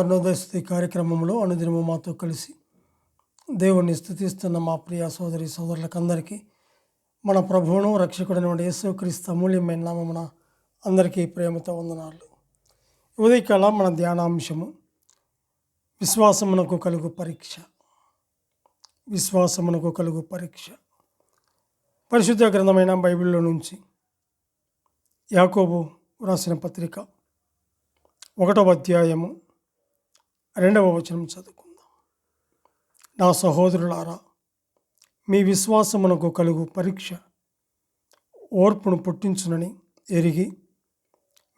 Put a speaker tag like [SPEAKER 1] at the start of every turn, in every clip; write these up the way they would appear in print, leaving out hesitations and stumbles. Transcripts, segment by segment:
[SPEAKER 1] అరుణోదయ కార్యక్రమంలో అనుదినము మాతో కలిసి దేవుణ్ణి స్తుతిస్తున్న మా ప్రియ సోదరి సోదరులకందరికీ మన ప్రభువును రక్షకుడైన యేసుక్రీస్తు అమూల్యమైన నామమున అందరికీ ప్రేమతో వందనాలు. ఉదయకాల మన ధ్యానాంశము విశ్వాసమునకు కలుగు పరీక్ష. విశ్వాసమునకు కలుగు పరీక్ష. పరిశుద్ధ గ్రంథమైన బైబిల్లో నుంచి యాకోబు రాసిన పత్రిక 1వ అధ్యాయము 2వ వచనం చదువుకుందాం. నా సహోదరులారా, మీ విశ్వాసమునకు కలుగు పరీక్ష ఓర్పును పుట్టించునని ఎరిగి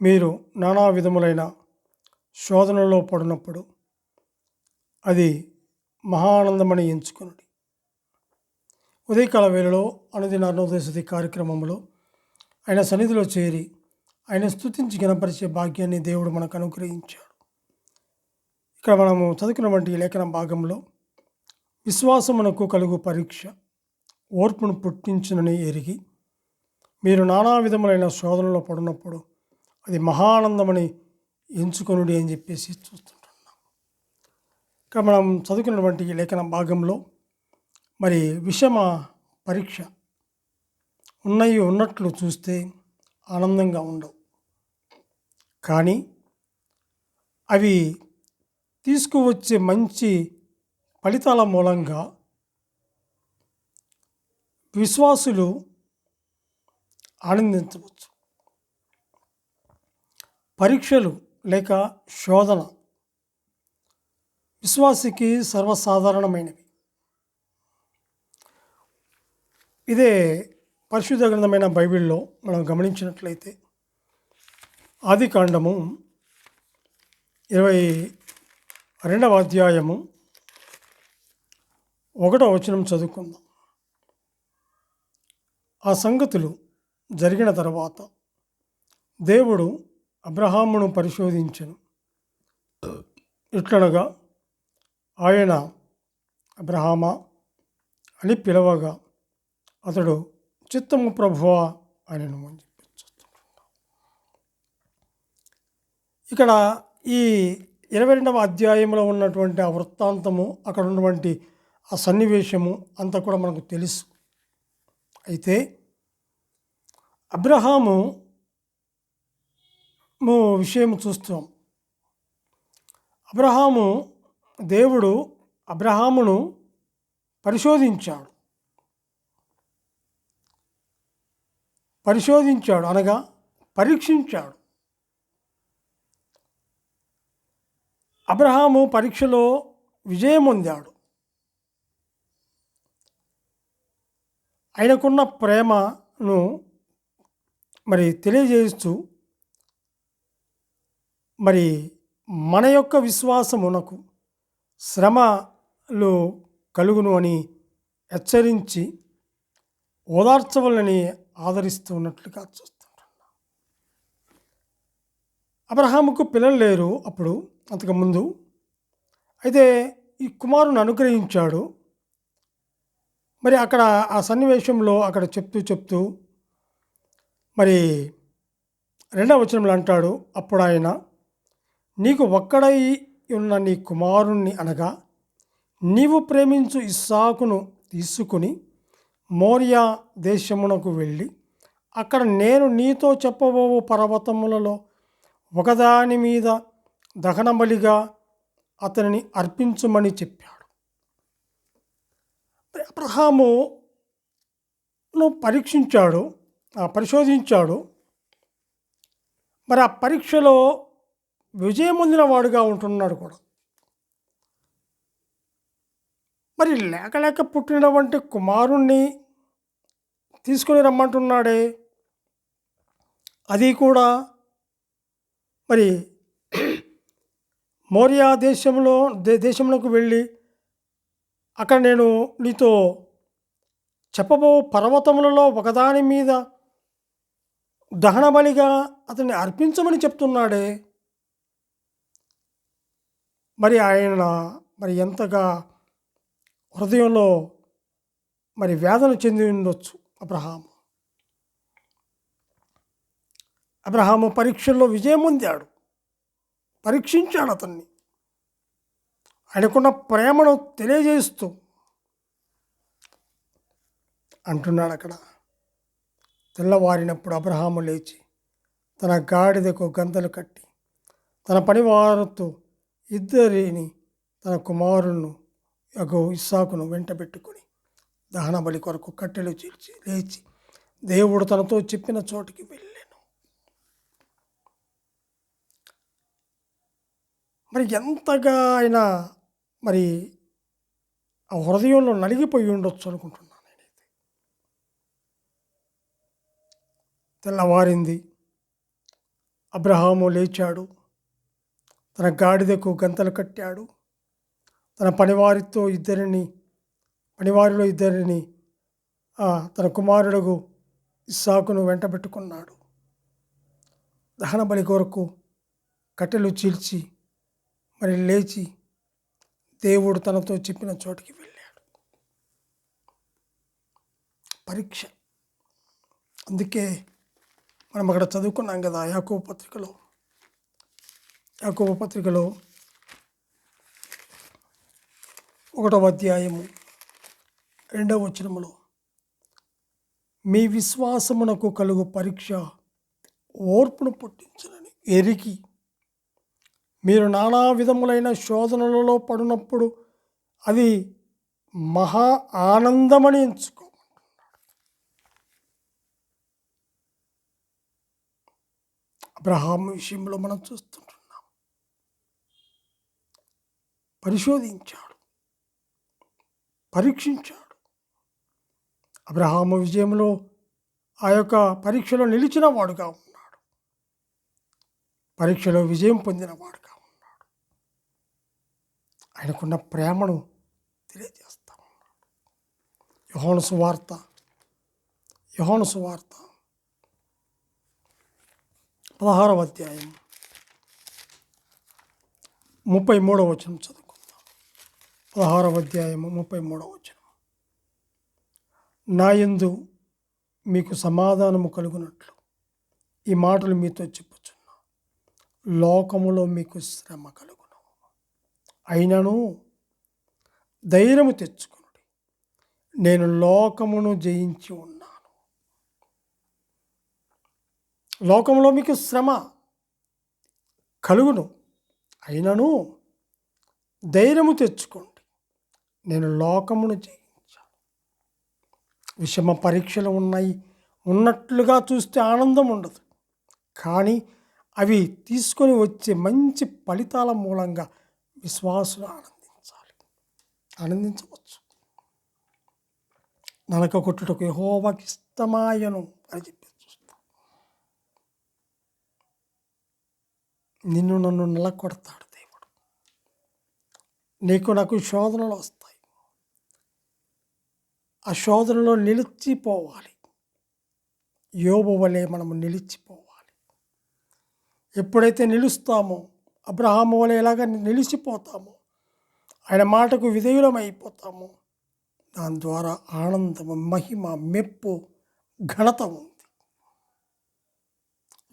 [SPEAKER 1] మీరు నానా విధములైన శోధనలో పడినప్పుడు అది మహానందమని ఎంచుకునండి. ఉదయకాల వేళలో అనుదిన అరుణోదయ కార్యక్రమంలో ఆయన సన్నిధిలో చేరి ఆయన స్తుతించి గణపరిచే భాగ్యాన్ని దేవుడు మనకు అనుగ్రహించాడు. ఇక్కడ మనము చదువుకున్నటువంటి లేఖన భాగంలో విశ్వాసమునకు కలుగు పరీక్ష ఓర్పును పుట్టించునని ఎరిగి మీరు నానా విధములైన శోధనలో పడినప్పుడు అది మహానందమని ఎంచుకొనుడి అని చెప్పేసి చూస్తుంటున్నాం. ఇక్కడ మనం చదువుకున్నటువంటి లేఖన భాగంలో మరి విషమ పరీక్ష ఉన్నట్లు చూస్తే ఆనందంగా ఉండవు, కానీ అవి తీసుకువచ్చే మంచి ఫలితాల మూలంగా విశ్వాసులు ఆనందించవచ్చు. పరీక్షలు లేక శోధన విశ్వాసికి సర్వసాధారణమైనవి. ఇదే పరిశుద్ధ గ్రంథమైన బైబిల్లో మనం గమనించినట్లయితే ఆదికాండము 22వ అధ్యాయము 1వ వచనం చదువుకుందాం. ఆ సంగతులు జరిగిన తర్వాత దేవుడు అబ్రహామును పరిశోధించెను. ఇట్లనగా ఆయన అబ్రహామా అని పిలవగా అతడు చిత్తము ప్రభువా అనెను అని చెప్పి చూస్తుంటున్నాం. ఇక్కడ ఈ 22వ అధ్యాయంలో ఉన్నటువంటి ఆ వృత్తాంతము, అక్కడ ఉన్నటువంటి ఆ సన్నివేశము అంతా కూడా మనకు తెలుసు. అయితే అబ్రహాము విషయం చూస్తాం. దేవుడు అబ్రహామును పరిశోధించాడు అనగా పరీక్షించాడు. అబ్రహాము పరీక్షలో విజయం పొందాడు. ఆయనకున్న ప్రేమను మరి తెలియజేస్తూ మరి మన యొక్క విశ్వాసమునకు శ్రమలు కలుగును అని హెచ్చరించి ఓదార్చవలని ఆదరిస్తూ ఉన్నట్లుగా చూస్తుంటున్నాం. అబ్రహాముకు పిల్లలు లేరు అప్పుడు, అంతకుముందు. అయితే ఈ కుమారుని అనుగ్రహించాడు. మరి అక్కడ ఆ సన్నివేశంలో అక్కడ చెప్తూ మరి 2వ వచనంలో అంటాడు, అప్పుడు ఆయన నీకు ఒక్కడై ఉన్న నీ కుమారుణ్ణి అనగా నీవు ప్రేమించు ఇస్సాకును తీసుకుని మోరియా దేశమునకు వెళ్ళి అక్కడ నేను నీతో చెప్పబోవు పర్వతములలో ఒకదాని మీద దహనబలిగా అతనిని అర్పించుమని చెప్పాడు. అబ్రహామును పరిశోధించాడు. మరి ఆ పరీక్షలో విజయం పొందిన వాడుగా ఉంటున్నాడు కూడా. మరి లేక పుట్టినటువంటి కుమారుణ్ణి తీసుకొని రమ్మంటున్నాడే, అది కూడా మరి మోరియా దేశంలోకి వెళ్ళి అక్కడ నేను నీతో చెప్పబో పర్వతములలో ఒకదాని మీద దహనబలిగా అతన్ని అర్పించమని చెప్తున్నాడే. మరి ఆయన మరి ఎంతగా హృదయంలో మరి వేదన చెంది ఉండొచ్చు అబ్రహాము పరీక్షల్లో విజయం పొందాడు. పరీక్షించాడు అతన్ని. ఆయనకున్న ప్రేమను తెలియజేస్తూ అంటున్నాడు అక్కడ. తెల్లవారినప్పుడు అబ్రహాము లేచి తన గాడిదకు గంతలు కట్టి తన పనివారితో ఇద్దరిని తన కుమారులను ఇస్సాకును వెంటబెట్టుకొని దహన బలి కొరకు కట్టెలు చీల్చి లేచి దేవుడు తనతో చెప్పిన చోటికి వెళ్ళాను. మరి ఎంతగా ఆయన మరి ఆ హృదయంలో నలిగిపోయి ఉండొచ్చు అనుకుంటున్నాను నేనైతే. తెల్లవారింది, అబ్రహాము లేచాడు, తన గాడిదకు గంతలు కట్టాడు, తన పనివారిలో ఇద్దరిని తన కుమారుడు ఇస్సాకును వెంటబెట్టుకున్నాడు. దహన బలి కొరకు కట్టెలు చీల్చి మరి లేచి దేవుడు తనతో చెప్పిన చోటికి వెళ్ళాడు. పరీక్ష. అందుకే మనం అక్కడ చదువుకున్నాం కదా, యాకోబు పత్రికలో 1వ అధ్యాయము 2వ వచనములో, మీ విశ్వాసమునకు కలుగు పరీక్ష ఓర్పును పుట్టించునని ఎరిగి మీరు నానా విధములైన శోధనలలో పడినప్పుడు అది మహా ఆనందమని ఎంచుకోమంటున్నాడు. అబ్రహాము విషయంలో మనం చూస్తుంటున్నాం. పరిశోధించాడు, పరీక్షించాడు. అబ్రహాము విజయంలో ఆ యొక్క పరీక్షలో నిలిచిన వాడుగా ఉన్నాడు, పరీక్షలో విజయం పొందిన వాడుగా ఉన్నాడు. ఆయనకున్న ప్రేమను తెలియజేస్తా ఉన్నాడు. యోహాను సువార్త 16వ అధ్యాయం 33వ వచనం చదువుకుందాం. 16వ అధ్యాయము 33వ వచనం. నా యందు మీకు సమాధానము కలుగునట్లు ఈ మాటలు మీతో చెప్పుచున్నా, లోకములో మీకు శ్రమ కలుగును, అయినను ధైర్యము తెచ్చుకొనుడి, నేను లోకమును జయించి ఉన్నాను. లోకములో మీకు శ్రమ కలుగును, అయినను ధైర్యము తెచ్చుకోండి, నేను లోకమును జయించాను. విషమ పరీక్షలు ఉన్నట్లుగా చూస్తే ఆనందం ఉండదు, కానీ అవి తీసుకొని వచ్చే మంచి ఫలితాల మూలంగా విశ్వాసులు ఆనందించవచ్చు. నలక కొట్టుటకు యెహోవాకి ఇష్టమాయను అని చెప్పి చూస్తాం. నన్ను నలకొడతాడు దేవుడు. నాకు శోధనలు వస్తాయి, ఆ శోధనలో నిలిచిపోవాలి. యోబు వలె మనము నిలిచిపోవాలి. ఎప్పుడైతే నిలుస్తామో, అబ్రహాము వలె ఎలాగ నిలిచిపోతామో, ఆయన మాటకు విధేయులమైపోతామో, దాని ద్వారా ఆనందము, మహిమ, మెప్పు, ఘనత ఉంది.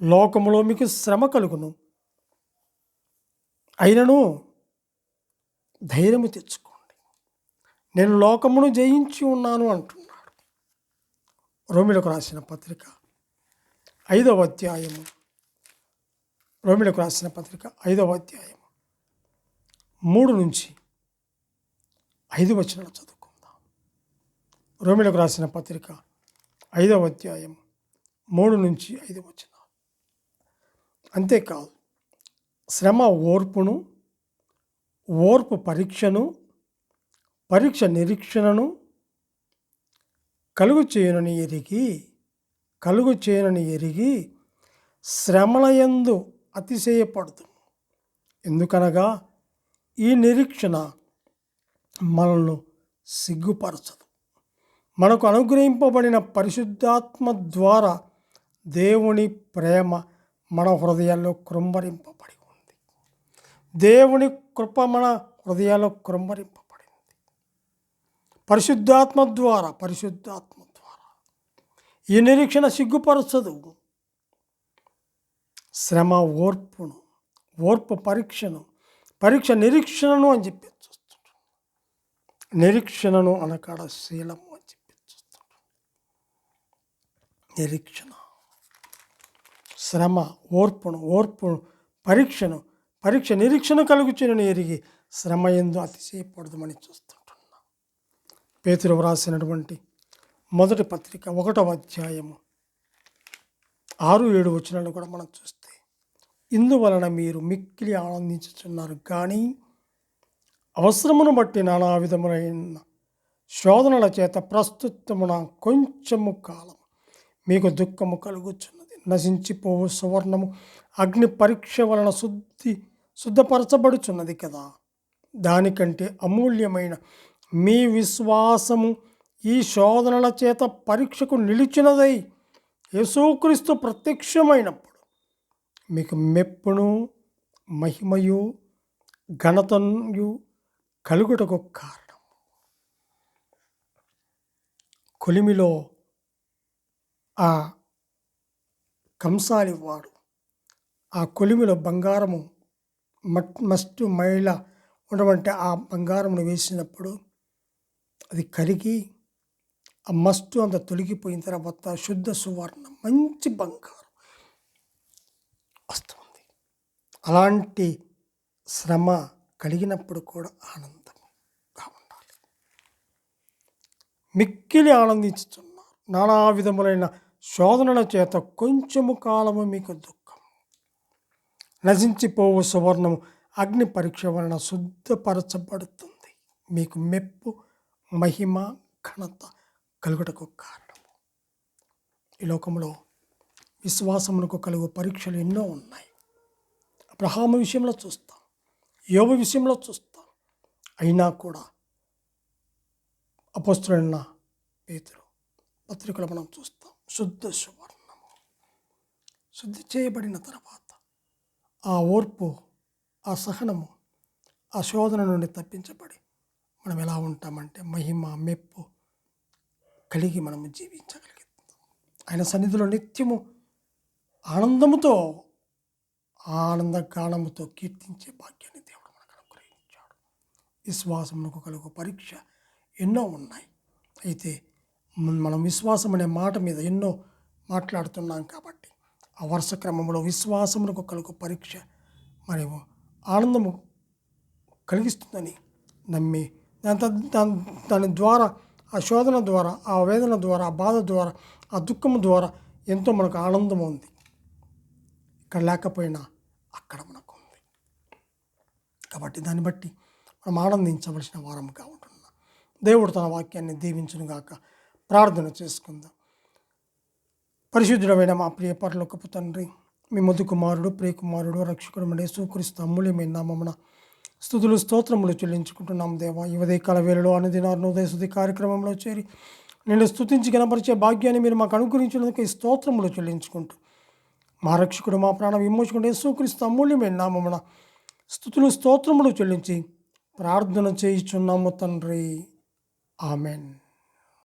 [SPEAKER 1] లోకములో మీకు శ్రమ కలుగును, అయినను ధైర్యము తెచ్చుకోండి, నేను లోకమును జయించి ఉన్నాను అంటున్నాడు. రోమీయులకు రాసిన పత్రిక 5వ అధ్యాయము 3 నుంచి 5 వచనాలు చదువుకుందాం. రోమీయులకు రాసిన పత్రిక 5వ అధ్యాయం 3 నుంచి 5 వచనాలు. అంతేకాదు, శ్రమ ఓర్పును, ఓర్పు పరీక్షను, పరీక్ష నిరీక్షణను కలుగు చేయనని ఎరిగి శ్రమలయందు అతిశయపడుతుంది. ఎందుకనగా ఈ నిరీక్షణ మనల్ని సిగ్గుపరచదు, మనకు అనుగ్రహింపబడిన పరిశుద్ధాత్మ ద్వారా దేవుని ప్రేమ మన హృదయాల్లో కృంభరింపబడి ఉంది. దేవుని కృప మన హృదయాల్లో కృంభరింపబడింది. పరిశుద్ధాత్మ ద్వారా ఈ నిరీక్షణ సిగ్గుపరచదు. శ్రమ ఓర్పును, ఓర్పు పరీక్షను, పరీక్ష నిరీక్షణను అని చెప్పి చూస్తాం. నిరీక్షణను అనకాడ శీలము అని చెప్పి చూస్తాడు. నిరీక్షణ, శ్రమ, ఓర్పు పరీక్ష నిరీక్షణ కలుగుచునని ఎరిగి శ్రమ యందు అతిశయపడదమని చూస్తుంటున్నాం. పేతురు వ్రాసినటువంటి మొదటి పత్రిక 1వ అధ్యాయము 6-7 వచనాలను కూడా మనం చూస్తే, ఇందువలన మీరు మిక్కిలి ఆనందించుచున్నారు కానీ అవసరమును బట్టి నానా విధములైన శోధనల చేత ప్రస్తుతమున కొంచెము కాలం మీకు దుఃఖము కలుగుచున్నది. నశించిపోవు సువర్ణము అగ్ని పరీక్ష వలన శుద్ధపరచబడుచున్నది కదా, దానికంటే అమూల్యమైన మీ విశ్వాసము ఈ శోధనల చేత పరీక్షకు నిలిచినదై యేసుక్రీస్తు ప్రత్యక్షమైనప్పుడు మీకు మెప్పును మహిమయు ఘనతయు కలుగుటకు కారణం. కొలిమిలో ఆ కంసాలివాడు ఆ కొలిమిలో బంగారము మస్టు మైల ఉన్నటువంటి ఆ బంగారమును వేసినప్పుడు అది కరిగి ఆ మస్టు అంత తొలగిపోయిన తర్వాత శుద్ధ సువర్ణం మంచి బంగారం వస్తుంది. అలాంటి శ్రమ కలిగినప్పుడు కూడా ఆనందంగా ఉండాలి. మిక్కిలి ఆనందించుతున్నారు. నానా విధములైన శోధనల చేత కొంచెము కాలము మీకు దుఃఖం, నశించిపోవు సువర్ణము అగ్ని పరీక్ష వలన శుద్ధపరచబడుతుంది, మీకు మెప్పు మహిమ ఘనత కలుగుటకు కారణము. ఈ లోకంలో విశ్వాసమునకు కలుగు పరీక్షలు ఎన్నో ఉన్నాయి. అబ్రహాము విషయంలో చూస్తాం, యోబు విషయంలో చూస్తాం. అయినా కూడా అపోస్తలుడైన పేతురు పత్రికలో మనం చూస్తాం, శుద్ధ సువర్ణము శుద్ధి చేయబడిన తర్వాత ఆ ఓర్పు, ఆ సహనము, ఆ శోధన నుండి తప్పించబడి మనం ఎలా ఉంటామంటే మహిమ మెప్పు కలిగి మనము జీవించగలుగుతాం. ఆయన సన్నిధిలో నిత్యము ఆనందముతో ఆనందగానముతో కీర్తించే భాగ్యాన్ని దేవుడు మనకు అనుగ్రహించాడు. విశ్వాసమునకు కలుగు పరీక్ష ఎన్నో ఉన్నాయి. అయితే మనం విశ్వాసం అనే మాట మీద ఎన్నో మాట్లాడుతున్నాం కాబట్టి ఆ వరుస క్రమంలో విశ్వాసమునకు కలుగు పరీక్ష మరియు ఆనందము కలిగిస్తుందని నమ్మి దాని ద్వారా, ఆ శోధన ద్వారా, ఆ వేదన ద్వారా, ఆ బాధ ద్వారా, ఆ దుఃఖము ద్వారా ఎంతో మనకు ఆనందం ఉంది. ఇక్కడ లేకపోయినా అక్కడ మనకు ఉంది. కాబట్టి దాన్ని బట్టి మనం ఆనందించవలసిన వారముగా ఉంటున్నాం. దేవుడు తన వాక్యాన్ని దీవించును గాక. ప్రార్థన చేసుకుందాం. పరిశుద్ధుడమైన మా ప్రియ పరలోకపు తండ్రి, మీ ముద్దు కుమారుడు, ప్రియకుమారుడు, రక్షకుడు యేసుక్రీస్తు అమూల్యమైన నామమున స్తుతులు స్తోత్రములు చెల్లించుకుంటున్నాం. దేవా, ఈ ఉదయకాల వేళలో అనుదినారు ఉదయ స్తుతి కార్యక్రమంలో చేరి నేను స్తుతించి కనపరిచే భాగ్యాన్ని మీరు మాకు అనుగ్రహించినందుకు ఈ స్తోత్రములు చెల్లించుకుంటూ మా రక్షకుడు, మా ప్రాణ విమోచకుడు యేసుక్రీస్తు అమూల్యమైన నామమున స్తుతులు స్తోత్రములు చెల్లించి ప్రార్థన చేయుచున్నాము తండ్రి. ఆమెన్.